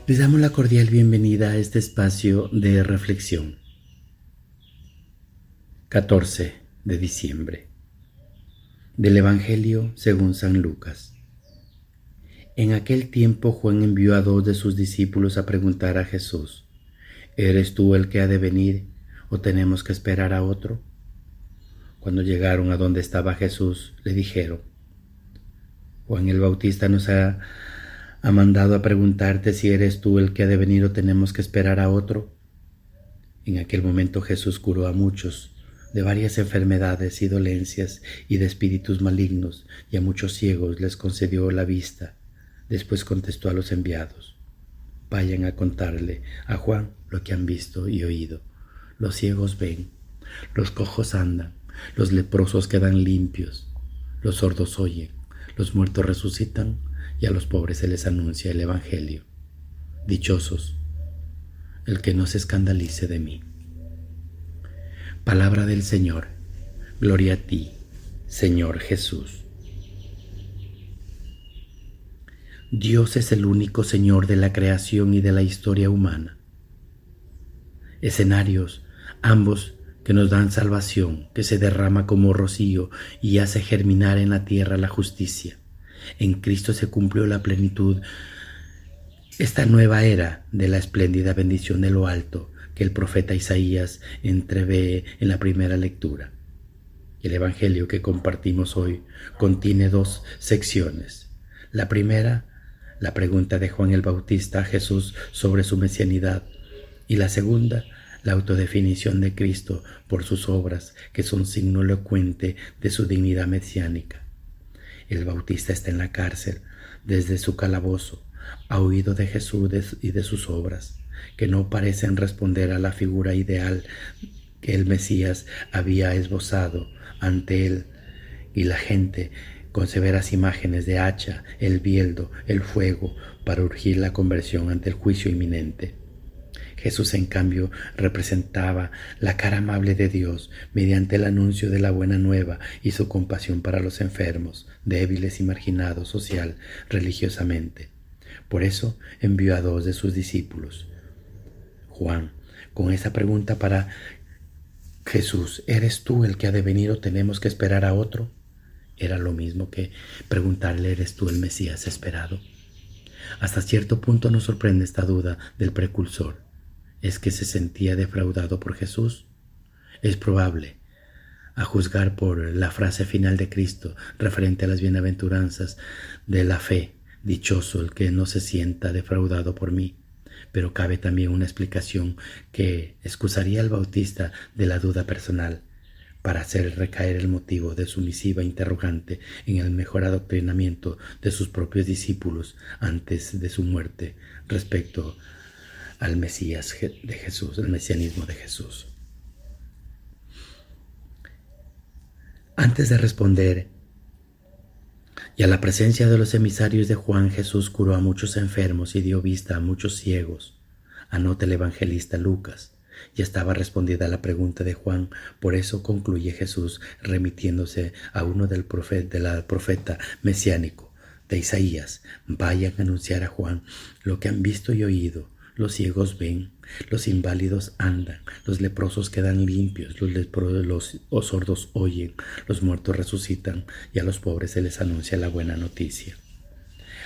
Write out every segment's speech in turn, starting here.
Les damos la cordial bienvenida a este espacio de reflexión. 14 de diciembre. Del Evangelio según San Lucas. En aquel tiempo Juan envió a 2 de sus discípulos a preguntar a Jesús: ¿Eres tú el que ha de venir o tenemos que esperar a otro? Cuando llegaron a donde estaba Jesús, le dijeron: Juan el Bautista nos ha mandado a preguntarte si eres tú el que ha de venir o tenemos que esperar a otro. En aquel momento Jesús curó a muchos de varias enfermedades y dolencias y de espíritus malignos, y a muchos ciegos les concedió la vista. Después contestó a los enviados: vayan a contarle a Juan lo que han visto y oído. Los ciegos ven, los cojos andan, los leprosos quedan limpios, los sordos oyen, los muertos resucitan, y a los pobres se les anuncia el Evangelio. Dichosos el que no se escandalice de mí. Palabra del Señor. Gloria a ti, Señor Jesús. Dios es el único Señor de la creación y de la historia humana. Escenarios, ambos que nos dan salvación, que se derrama como rocío y hace germinar en la tierra la justicia. En Cristo se cumplió la plenitud, esta nueva era de la espléndida bendición de lo alto que el profeta Isaías entrevé en la primera lectura. El Evangelio que compartimos hoy contiene 2 secciones. La primera, la pregunta de Juan el Bautista a Jesús sobre su mesianidad, y la segunda, la autodefinición de Cristo por sus obras, que son signo elocuente de su dignidad mesiánica. El Bautista está en la cárcel desde su calabozo, ha oído de Jesús y de sus obras, que no parecen responder a la figura ideal que el Mesías había esbozado ante él, y la gente con severas imágenes de hacha, el bieldo, el fuego, para urgir la conversión ante el juicio inminente. Jesús, en cambio, representaba la cara amable de Dios mediante el anuncio de la buena nueva y su compasión para los enfermos, débiles y marginados social, religiosamente. Por eso envió a 2 de sus discípulos. Juan, con esa pregunta para Jesús: ¿eres tú el que ha de venir o tenemos que esperar a otro?, era lo mismo que preguntarle: ¿eres tú el Mesías esperado? Hasta cierto punto nos sorprende esta duda del precursor. ¿Es que se sentía defraudado por Jesús? Es probable, a juzgar por la frase final de Cristo referente a las bienaventuranzas de la fe: dichoso el que no se sienta defraudado por mí. Pero cabe también una explicación que excusaría al Bautista de la duda personal, para hacer recaer el motivo de su misiva interrogante en el mejor adoctrinamiento de sus propios discípulos antes de su muerte respecto al Mesías de Jesús, el mesianismo de Jesús. Antes de responder, y a la presencia de los emisarios de Juan, Jesús curó a muchos enfermos y dio vista a muchos ciegos. Anota el evangelista Lucas. Ya estaba respondida la pregunta de Juan, por eso concluye Jesús remitiéndose a uno del profeta mesiánico de Isaías: vayan a anunciar a Juan lo que han visto y oído. Los ciegos ven, los inválidos andan, los leprosos quedan limpios, los sordos oyen, los muertos resucitan, y a los pobres se les anuncia la buena noticia.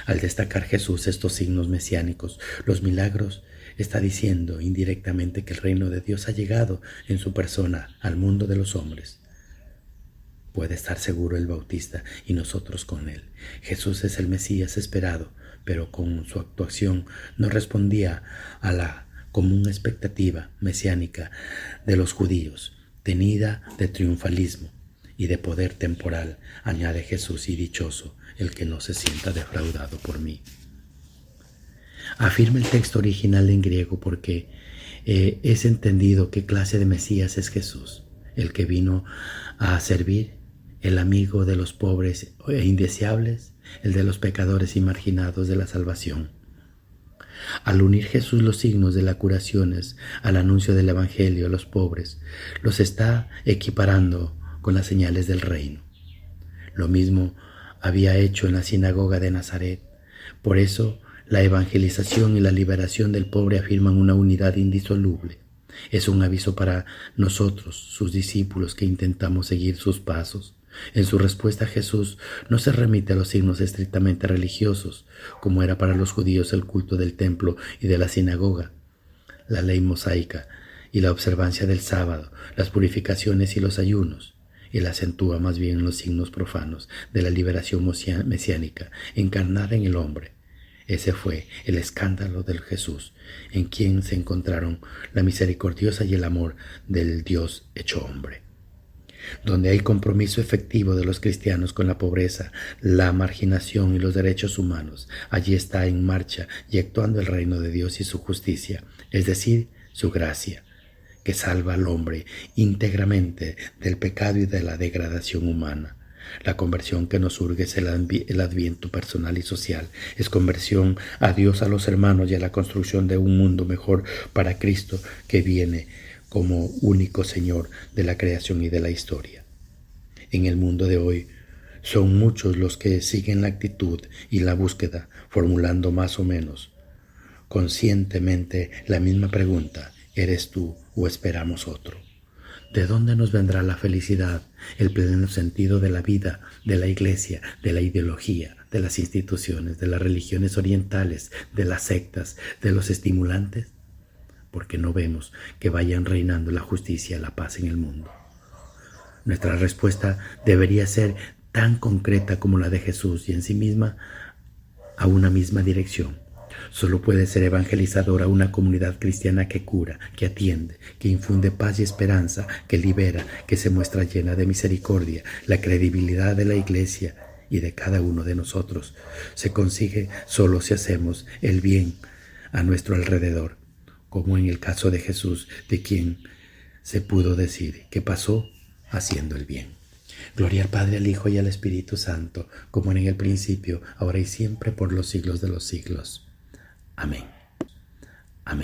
Al destacar Jesús estos signos mesiánicos, los milagros, está diciendo indirectamente que el reino de Dios ha llegado en su persona al mundo de los hombres. Puede estar seguro el Bautista, y nosotros con él. Jesús es el Mesías esperado, pero con su actuación no respondía a la común expectativa mesiánica de los judíos, tenida de triunfalismo y de poder temporal. Añade Jesús: y dichoso el que no se sienta defraudado por mí. Afirma el texto original en griego porque es entendido qué clase de Mesías es Jesús: el que vino a servir, el amigo de los pobres e indeseables, el de los pecadores y marginados de la salvación. Al unir Jesús los signos de las curaciones al anuncio del Evangelio a los pobres, los está equiparando con las señales del reino. Lo mismo había hecho en la sinagoga de Nazaret. Por eso La evangelización y la liberación del pobre afirman una unidad indisoluble. Es un aviso para nosotros, sus discípulos, que intentamos seguir sus pasos. En su respuesta Jesús no se remite a los signos estrictamente religiosos, como era para los judíos el culto del templo y de la sinagoga, la ley mosaica y la observancia del sábado, las purificaciones y los ayunos. Él acentúa más bien los signos profanos de la liberación mesiánica encarnada en el hombre. Ese fue el escándalo del Jesús, en quien se encontraron la misericordiosa y el amor del Dios hecho hombre. Donde hay compromiso efectivo de los cristianos con la pobreza, la marginación y los derechos humanos, allí está en marcha y actuando el reino de Dios y su justicia, es decir, su gracia, que salva al hombre íntegramente del pecado y de la degradación humana. La conversión que nos urge es el adviento personal y social, es conversión a Dios, a los hermanos y a la construcción de un mundo mejor para Cristo que viene como único Señor de la creación y de la historia. En el mundo de hoy son muchos los que siguen la actitud y la búsqueda, formulando más o menos conscientemente la misma pregunta: ¿eres tú o esperamos otro? ¿De dónde nos vendrá la felicidad, el pleno sentido de la vida, de la iglesia, de la ideología, de las instituciones, de las religiones orientales, de las sectas, de los estimulantes? Porque no vemos que vayan reinando la justicia y la paz en el mundo. Nuestra respuesta debería ser tan concreta como la de Jesús y en sí misma a una misma dirección. Solo puede ser evangelizadora una comunidad cristiana que cura, que atiende, que infunde paz y esperanza, que libera, que se muestra llena de misericordia. La credibilidad de la Iglesia y de cada uno de nosotros se consigue solo si hacemos el bien a nuestro alrededor, como en el caso de Jesús, de quien se pudo decir que pasó haciendo el bien. Gloria al Padre, al Hijo y al Espíritu Santo, como en el principio, ahora y siempre, por los siglos de los siglos. Amén.